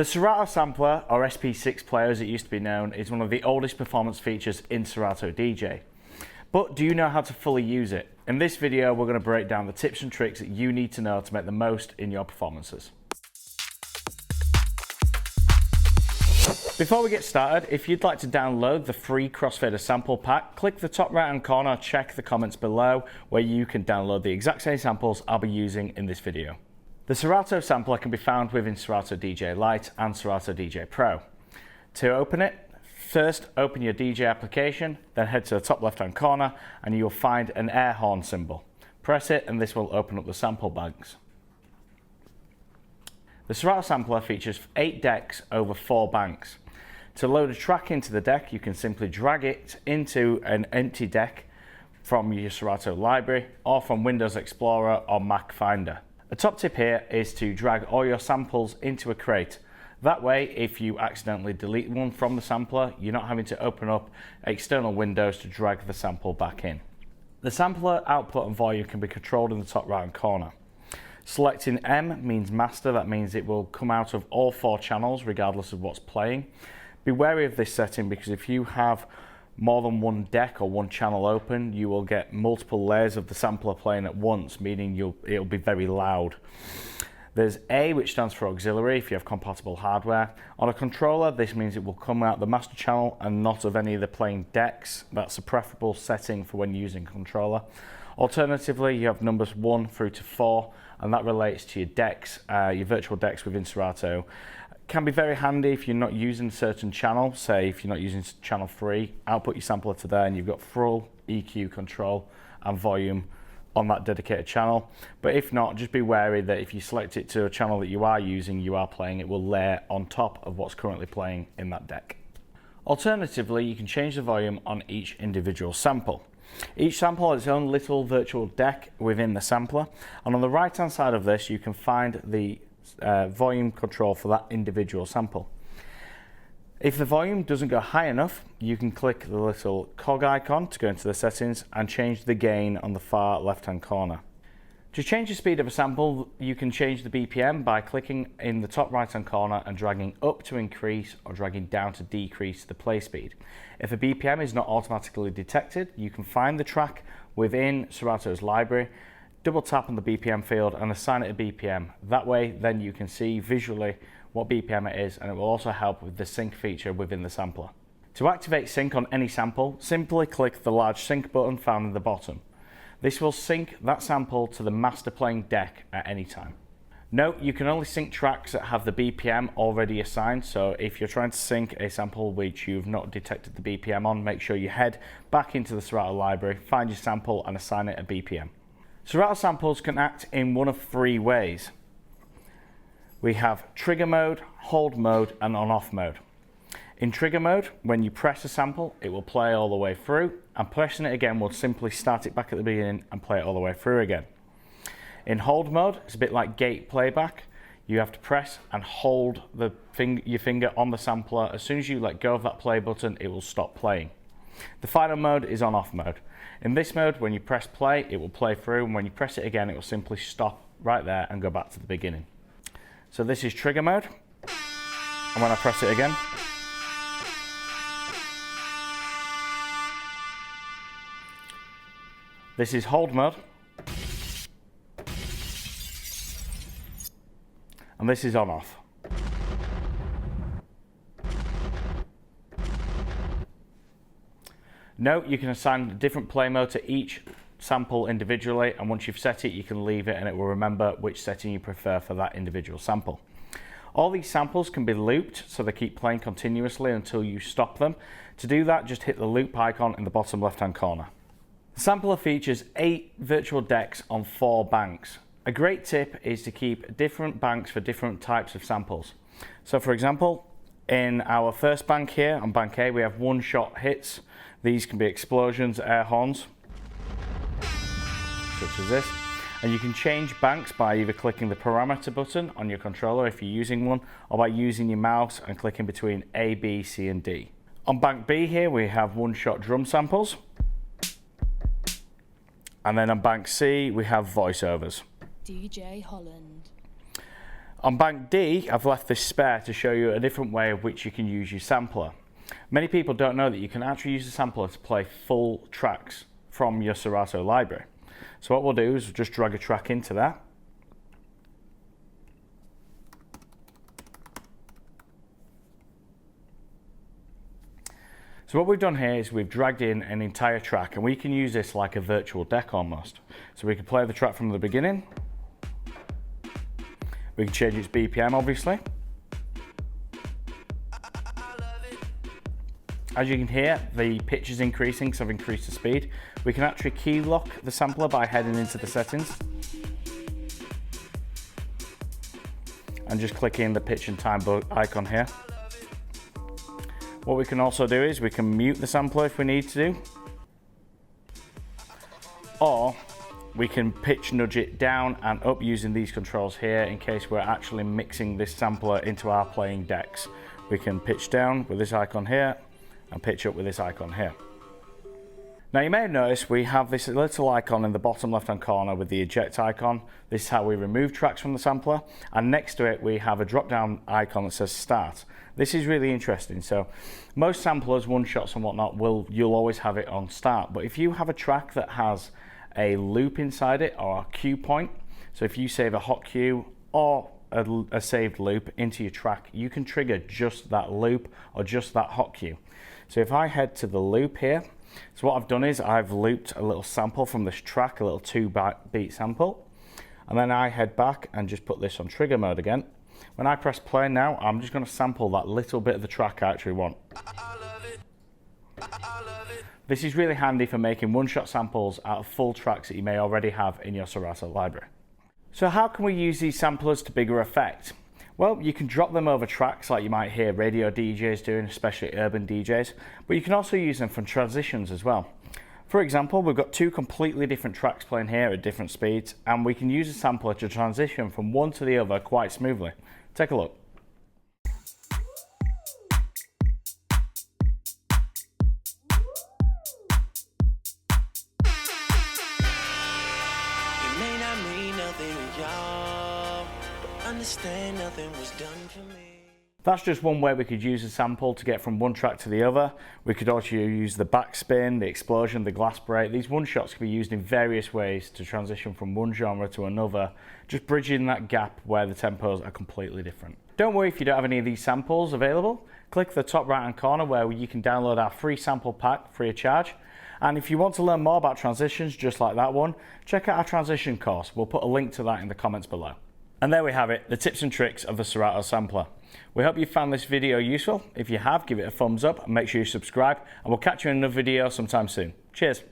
The Serato sampler, or SP6 player as it used to be known, is one of the oldest performance features in Serato DJ. But do you know how to fully use it? In this video, we're going to break down the tips and tricks that you need to know to make the most in your performances. Before we get started, if you'd like to download the free Crossfader sample pack, click the top right hand corner, check the comments below where you can download the exact same samples I'll be using in this video. The Serato sampler can be found within Serato DJ Lite and Serato DJ Pro. To open it, first open your DJ application, then head to the top left hand corner and you'll find an air horn symbol. Press it and this will open up the sample banks. The Serato sampler features 8 decks over 4 banks. To load a track into the deck, you can simply drag it into an empty deck from your Serato library or from Windows Explorer or Mac Finder. A top tip here is to drag all your samples into a crate. That way, if you accidentally delete one from the sampler, you're not having to open up external windows to drag the sample back in. The sampler output and volume can be controlled in the top right hand corner. Selecting M means master, that means it will come out of all 4 channels regardless of what's playing. Be wary of this setting because if you have more than one deck or one channel open, you will get multiple layers of the sampler playing at once, meaning it'll be very loud. There's A, which stands for auxiliary if you have compatible hardware. On a controller, this means it will come out the master channel and not of any of the playing decks. That's a preferable setting for when using a controller. Alternatively, you have numbers 1 through to 4, and that relates to your decks, your virtual decks within Serato. Can be very handy if you're not using a certain channel. Say if you're not using channel 3, output your sampler to there and you've got full EQ control and volume on that dedicated channel. But if not, just be wary that if you select it to a channel that you are using, you are playing, it will layer on top of what's currently playing in that deck. Alternatively, you can change the volume on each individual sample. Each sample has its own little virtual deck within the sampler, and on the right hand side of this you can find the volume control for that individual sample. If the volume doesn't go high enough, you can click the little cog icon to go into the settings and change the gain on the far left hand corner. To change the speed of a sample, you can change the BPM by clicking in the top right hand corner and dragging up to increase or dragging down to decrease the play speed. If a BPM is not automatically detected, you can find the track within Serato's library, double tap on the BPM field and assign it a BPM. That way then you can see visually what BPM it is, and it will also help with the sync feature within the sampler. To activate sync on any sample, simply click the large sync button found in the bottom. This will sync that sample to the master playing deck at any time. Note, you can only sync tracks that have the BPM already assigned, so if you're trying to sync a sample which you've not detected the BPM on, make sure you head back into the Serato library, find your sample and assign it a BPM. Serato samples can act in one of 3 ways. We have trigger mode, hold mode and on-off mode. In trigger mode, when you press a sample, it will play all the way through, and pressing it again will simply start it back at the beginning and play it all the way through again. In hold mode, it's a bit like gate playback. You have to press and hold your finger on the sampler. As soon as you let go of that play button, it will stop playing. The final mode is on-off mode. In this mode, when you press play, it will play through, and when you press it again, it will simply stop right there and go back to the beginning. So this is trigger mode, and when I press it again, this is hold mode, and this is on-off. Note, you can assign a different play mode to each sample individually, and once you've set it, you can leave it and it will remember which setting you prefer for that individual sample. All these samples can be looped, so they keep playing continuously until you stop them. To do that, just hit the loop icon in the bottom left-hand corner. The sampler features 8 virtual decks on 4 banks. A great tip is to keep different banks for different types of samples. So for example, in our first bank here, on bank A, we have one-shot hits. These can be explosions, air horns, such as this. And you can change banks by either clicking the parameter button on your controller if you're using one, or by using your mouse and clicking between A, B, C and D. On bank B here, we have one-shot drum samples. And then on bank C, we have voiceovers. DJ Holland. On bank D, I've left this spare to show you a different way of which you can use your sampler. Many people don't know that you can actually use the sampler to play full tracks from your Serato library. So what we'll do is just drag a track into that. So what we've done here is we've dragged in an entire track, and we can use this like a virtual deck almost. So we can play the track from the beginning. We can change its BPM obviously. As you can hear, the pitch is increasing because I've increased the speed. We can actually key lock the sampler by heading into the settings and just clicking the pitch and time icon here. What we can also do is we can mute the sampler if we need to, or we can pitch nudge it down and up using these controls here in case we're actually mixing this sampler into our playing decks. We can pitch down with this icon here and pitch up with this icon here. Now you may have noticed we have this little icon in the bottom left hand corner with the eject icon. This is how we remove tracks from the sampler, and next to it we have a drop down icon that says start. This is really interesting. So most samplers, one shots and whatnot, you'll always have it on start, but if you have a track that has a loop inside it or a cue point, so if you save a hot cue or a saved loop into your track, you can trigger just that loop or just that hot cue. So if I head to the loop here, so what I've done is I've looped a little sample from this track, a little 2-beat sample, and then I head back and just put this on trigger mode again. When I press play now, I'm just going to sample that little bit of the track I actually want. This is really handy for making one-shot samples out of full tracks that you may already have in your Serato library. So how can we use these samplers to bigger effect? Well, you can drop them over tracks like you might hear radio DJs doing, especially urban DJs, but you can also use them for transitions as well. For example, we've got two completely different tracks playing here at different speeds, and we can use a sampler to transition from one to the other quite smoothly. Take a look. Understand nothing was done for me. That's just one way we could use a sample to get from one track to the other. We could also use the backspin, the explosion, the glass break. These one shots can be used in various ways to transition from one genre to another, just bridging that gap where the tempos are completely different. Don't worry if you don't have any of these samples available. Click the top right hand corner where you can download our free sample pack free of charge. And if you want to learn more about transitions just like that one, check out our transition course. We'll put a link to that in the comments below. And there we have it, the tips and tricks of the Serato sampler. We hope you found this video useful. If you have, give it a thumbs up and make sure you subscribe, and we'll catch you in another video sometime soon. Cheers.